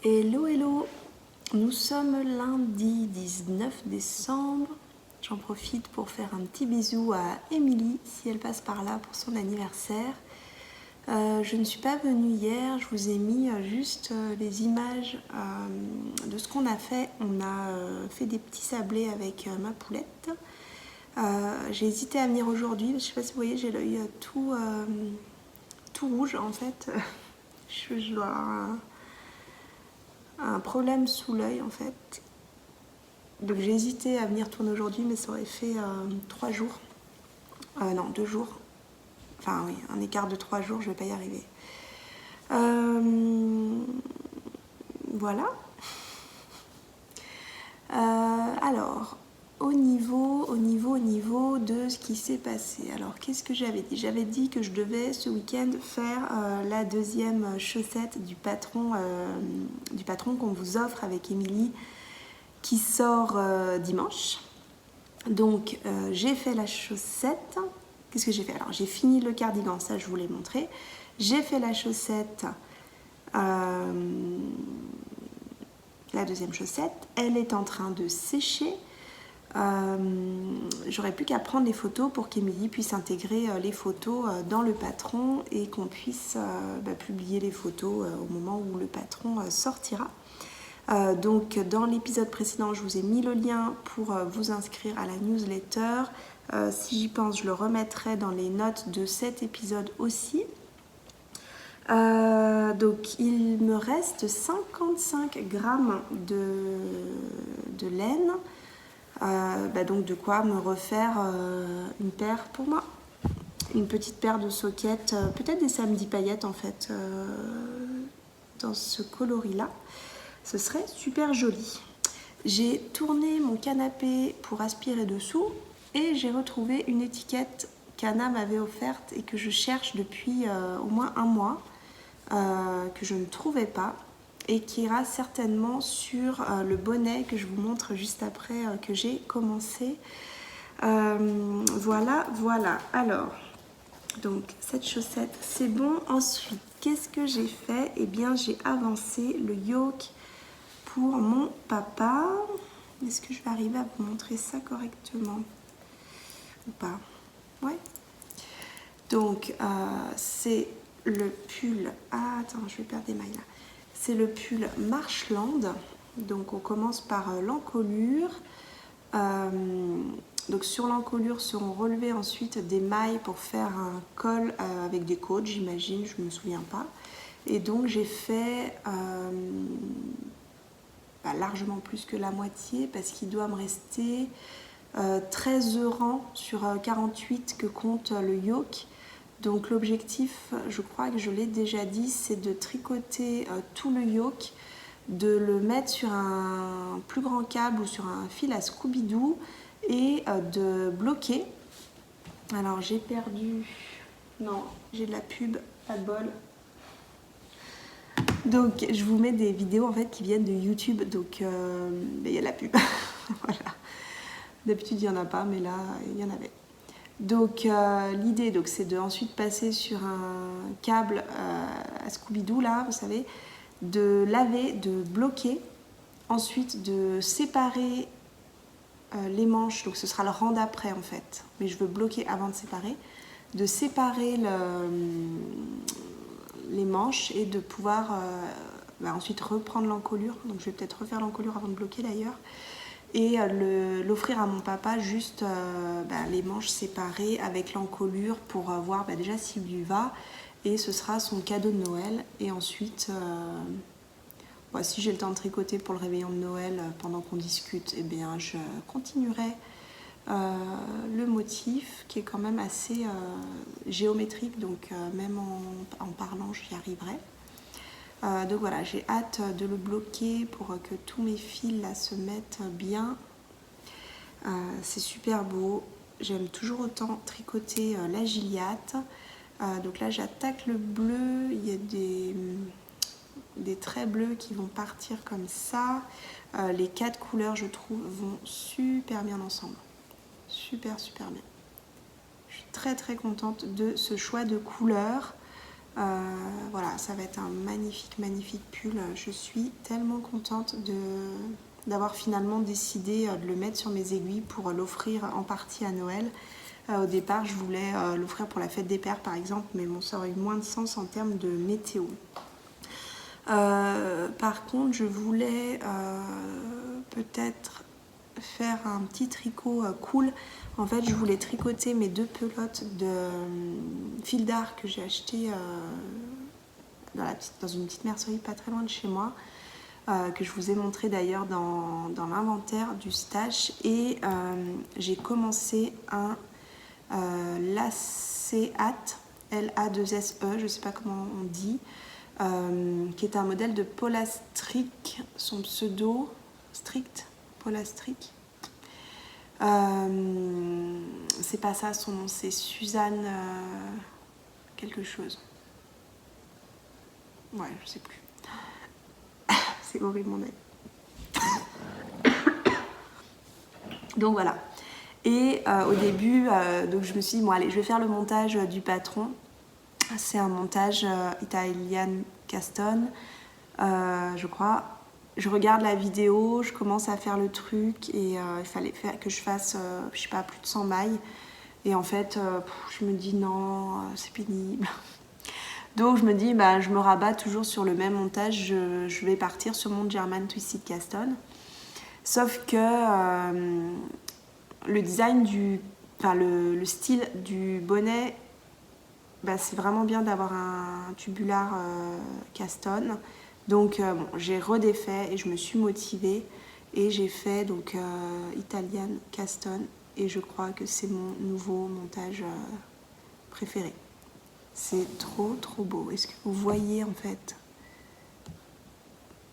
Hello, hello. Nous sommes lundi 19 décembre. J'en profite pour faire un petit bisou à Émilie si elle passe par là pour son anniversaire. Je ne suis pas venue hier, je vous ai mis juste les images de ce qu'on a fait. On a fait des petits sablés avec ma poulette. J'ai hésité à venir aujourd'hui, je ne sais pas si vous voyez, j'ai l'œil tout rouge en fait. Je dois avoir un problème sous l'œil en fait. Donc j'ai hésité à venir tourner aujourd'hui, mais ça aurait fait 3 jours. Non, 2 jours. Enfin oui, un écart de 3 jours, je ne vais pas y arriver. Voilà. Alors, au niveau de ce qui s'est passé. Alors, qu'est-ce que j'avais dit? J'avais dit que je devais ce week-end faire la deuxième chaussette du patron qu'on vous offre avec Émilie, qui sort dimanche. Donc, j'ai fait la chaussette. Qu'est-ce que j'ai fait? Alors, j'ai fini le cardigan, ça je vous l'ai montré. J'ai fait la chaussette, la deuxième chaussette. Elle est en train de sécher. J'aurais plus qu'à prendre les photos pour qu'Émilie puisse intégrer les photos dans le patron et qu'on puisse publier les photos au moment où le patron sortira. Donc dans l'épisode précédent, je vous ai mis le lien pour vous inscrire à la newsletter. Si j'y pense, je le remettrai dans les notes de cet épisode aussi. Donc il me reste 55 grammes de laine. Donc de quoi me refaire une paire pour moi. Une petite paire de soquettes, peut-être des samedis paillettes en fait, dans ce coloris-là. Ce serait super joli. J'ai tourné mon canapé pour aspirer dessous et j'ai retrouvé une étiquette qu'Anna m'avait offerte et que je cherche depuis au moins un mois, que je ne trouvais pas et qui ira certainement sur le bonnet que je vous montre juste après que j'ai commencé. Voilà. Alors, donc cette chaussette, c'est bon. Ensuite, qu'est-ce que j'ai fait? Eh bien, j'ai avancé le yoke pour mon papa. Est-ce que je vais arriver à vous montrer ça correctement ou pas? Ouais. Donc, c'est le pull. Ah, attends, je vais perdre des mailles là. C'est le pull Marshland. Donc, on commence par l'encolure. Donc, sur l'encolure seront relevées ensuite des mailles pour faire un col avec des côtes, j'imagine, je ne me souviens pas. Et donc, j'ai fait largement plus que la moitié parce qu'il doit me rester 13 rangs sur 48 que compte le yoke. Donc l'objectif, je crois que je l'ai déjà dit, c'est de tricoter tout le yoke, de le mettre sur un plus grand câble ou sur un fil à Scooby-Doo et de bloquer. Alors j'ai perdu... Non, j'ai de la pub, pas de bol. Donc je vous mets des vidéos en fait qui viennent de YouTube, donc il y a la pub. Voilà. D'habitude il n'y en a pas, mais là il y en avait. Donc l'idée c'est de ensuite passer sur un câble à Scooby-Doo là, vous savez, de laver, de bloquer, ensuite de séparer les manches, donc ce sera le rang d'après en fait, mais je veux bloquer avant de séparer, de séparer les manches et de pouvoir ensuite reprendre l'encolure. Donc je vais peut-être refaire l'encolure avant de bloquer d'ailleurs. Et l'offrir à mon papa juste les manches séparées avec l'encolure pour voir déjà s'il lui va. Et ce sera son cadeau de Noël. Et ensuite, si j'ai le temps de tricoter pour le réveillon de Noël pendant qu'on discute, eh bien, je continuerai le motif qui est quand même assez géométrique. Donc même en parlant, j'y arriverai. Donc voilà, j'ai hâte de le bloquer pour que tous mes fils là se mettent bien. C'est super beau. J'aime toujours autant tricoter la Gilliatt. Donc là, j'attaque le bleu. Il y a des traits bleus qui vont partir comme ça. Les 4 couleurs, je trouve, vont super bien ensemble. Super bien. Je suis très contente de ce choix de couleurs. Voilà, ça va être un magnifique pull. Je suis tellement contente d'avoir finalement décidé de le mettre sur mes aiguilles pour l'offrir en partie à Noël. Au départ, je voulais l'offrir pour la fête des pères par exemple, mais bon, ça aurait eu moins de sens en termes de météo. Par contre, je voulais peut-être faire un petit tricot cool. En fait, je voulais tricoter mes 2 pelotes de fil d'art que j'ai acheté dans une petite mercerie pas très loin de chez moi, que je vous ai montré d'ailleurs dans l'inventaire du stash. Et j'ai commencé un Laceat, L-A-2-S-E, je ne sais pas comment on dit, qui est un modèle de Paula Strick, son pseudo, Strict, Paula Strick. C'est pas ça son nom, c'est Suzanne quelque chose. Ouais, je sais plus. C'est horrible mon œil. Donc voilà. Et au début, donc je me suis dit, bon allez, je vais faire le montage du patron. C'est un montage Italian Caston, je crois. Je regarde la vidéo, je commence à faire le truc et il fallait que je fasse, je sais pas, plus de 100 mailles. Et en fait, je me dis non, c'est pénible. Donc je me dis, bah, je me rabats toujours sur le même montage, je vais partir sur mon German Twisted Caston. Sauf que le design le style du bonnet, bah, c'est vraiment bien d'avoir un tubular Caston. Donc bon, j'ai redéfait et je me suis motivée et j'ai fait donc Italian Caston et je crois que c'est mon nouveau montage préféré. C'est trop beau. Est-ce que vous voyez en fait?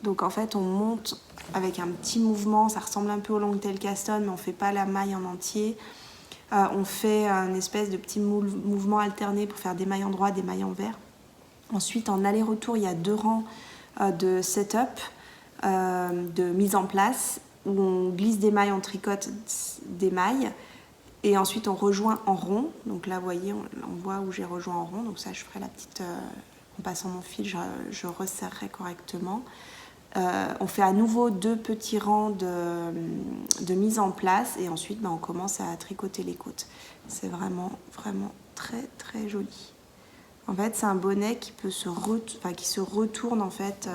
Donc en fait on monte avec un petit mouvement, ça ressemble un peu au long tail Caston mais on fait pas la maille en entier. On fait un espèce de petit mouvement alterné pour faire des mailles en droit, des mailles en vert. Ensuite en aller-retour il y a 2 rangs de setup, de mise en place où on glisse des mailles, on tricote des mailles et ensuite on rejoint en rond. Donc là vous voyez on voit où j'ai rejoint en rond, donc ça je ferai la petite en passant mon fil je resserrerai correctement. On fait à nouveau 2 petits rangs de mise en place et ensuite on commence à tricoter les côtes. C'est vraiment très joli. En fait, c'est un bonnet qui peut se retourne en fait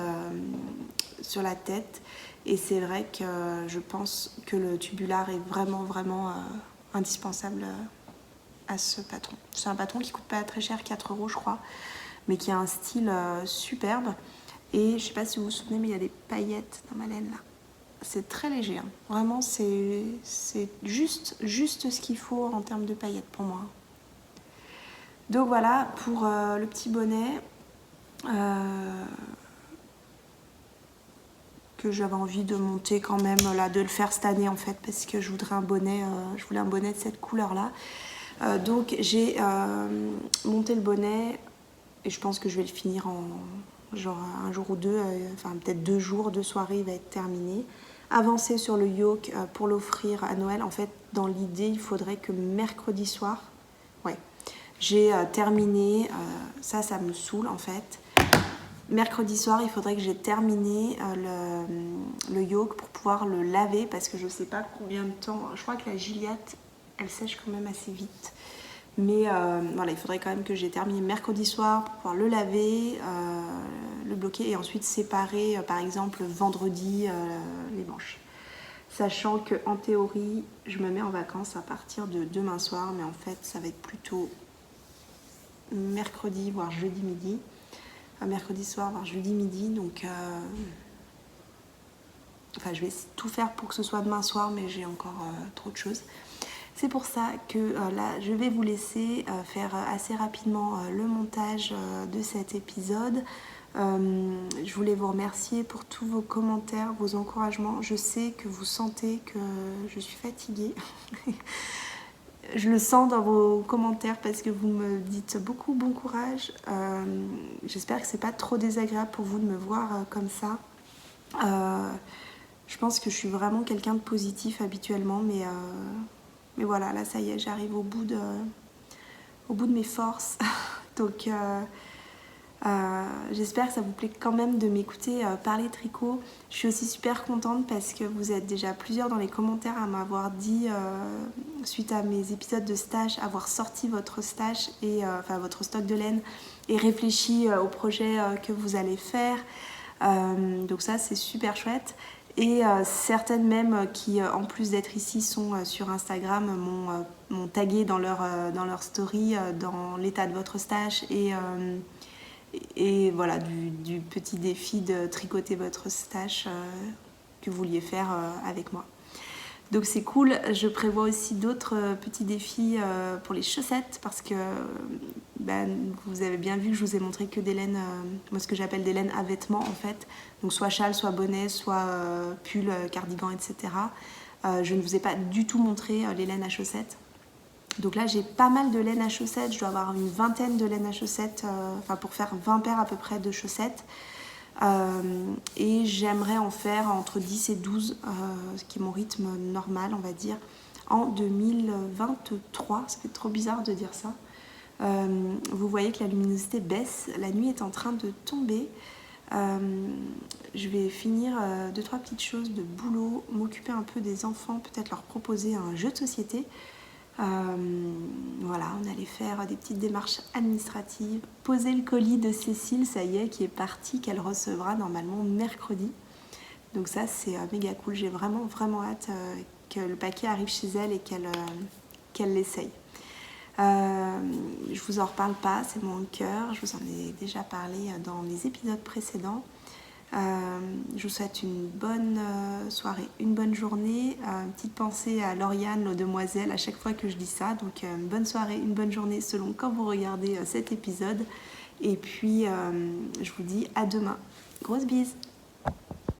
sur la tête. Et c'est vrai que je pense que le tubular est vraiment indispensable à ce patron. C'est un patron qui coûte pas très cher, 4 € je crois, mais qui a un style superbe. Et je sais pas si vous vous souvenez, mais il y a des paillettes dans ma laine là. C'est très léger, hein. Vraiment c'est juste ce qu'il faut en termes de paillettes pour moi. Donc voilà pour le petit bonnet que j'avais envie de monter quand même, là, de le faire cette année en fait, parce que je voulais un bonnet de cette couleur là. Donc j'ai monté le bonnet et je pense que je vais le finir en genre un jour ou deux, enfin peut-être 2 jours, 2 soirées, il va être terminé. Avancer sur le yoke pour l'offrir à Noël. En fait, dans l'idée, il faudrait que mercredi soir, ouais, j'ai terminé, ça me saoule en fait. Mercredi soir, il faudrait que j'ai terminé le yoke pour pouvoir le laver parce que je sais pas combien de temps. Je crois que la Gilliatt, elle sèche quand même assez vite. Mais voilà, il faudrait quand même que j'ai terminé mercredi soir pour pouvoir le laver, le bloquer et ensuite séparer, par exemple, vendredi les manches. Sachant qu'en théorie, je me mets en vacances à partir de demain soir, mais en fait, ça va être plutôt mercredi, voire jeudi midi. Mercredi soir, voire jeudi midi. Donc, enfin, je vais tout faire pour que ce soit demain soir, mais j'ai encore trop de choses. C'est pour ça que là, je vais vous laisser faire assez rapidement le montage de cet épisode. Je voulais vous remercier pour tous vos commentaires, vos encouragements. Je sais que vous sentez que je suis fatiguée. Je le sens dans vos commentaires parce que vous me dites beaucoup bon courage. J'espère que c'est pas trop désagréable pour vous de me voir comme ça. Je pense que je suis vraiment quelqu'un de positif habituellement, mais voilà, là ça y est, j'arrive au bout de mes forces. Donc J'espère que ça vous plaît quand même de m'écouter parler tricot. Je suis aussi super contente parce que vous êtes déjà plusieurs dans les commentaires à m'avoir dit, suite à mes épisodes de stage, avoir sorti votre stage et votre stock de laine et réfléchi au projet que vous allez faire. Donc ça c'est super chouette. Et certaines même qui, en plus d'être ici, sont sur Instagram, m'ont tagué dans leur story, dans l'état de votre stage et voilà, du petit défi de tricoter votre stache que vous vouliez faire avec moi. Donc c'est cool. Je prévois aussi d'autres petits défis pour les chaussettes parce que vous avez bien vu que je vous ai montré que des laines, moi ce que j'appelle des laines à vêtements en fait. Donc soit châle, soit bonnet, soit pull, cardigan, etc. Je ne vous ai pas du tout montré les laines à chaussettes. Donc là j'ai pas mal de laine à chaussettes, je dois avoir une vingtaine de laines à chaussettes, pour faire 20 paires à peu près de chaussettes. Et j'aimerais en faire entre 10 et 12, ce qui est mon rythme normal on va dire, en 2023. Ça fait trop bizarre de dire ça. Vous voyez que la luminosité baisse, la nuit est en train de tomber. Je vais finir 2-3 petites choses de boulot, m'occuper un peu des enfants, peut-être leur proposer un jeu de société. Voilà, on allait faire des petites démarches administratives, poser le colis de Cécile, ça y est, qui est partie, qu'elle recevra normalement mercredi. Donc ça c'est méga cool, j'ai vraiment hâte que le paquet arrive chez elle et qu'elle l'essaye. Je vous en reparle pas, c'est mon cœur, je vous en ai déjà parlé dans les épisodes précédents. Je vous souhaite une bonne soirée, une bonne journée. Une petite pensée à Lauriane, nos demoiselles, à chaque fois que je dis ça. Donc une bonne soirée, une bonne journée selon quand vous regardez cet épisode. Et puis je vous dis à demain. Grosse bise.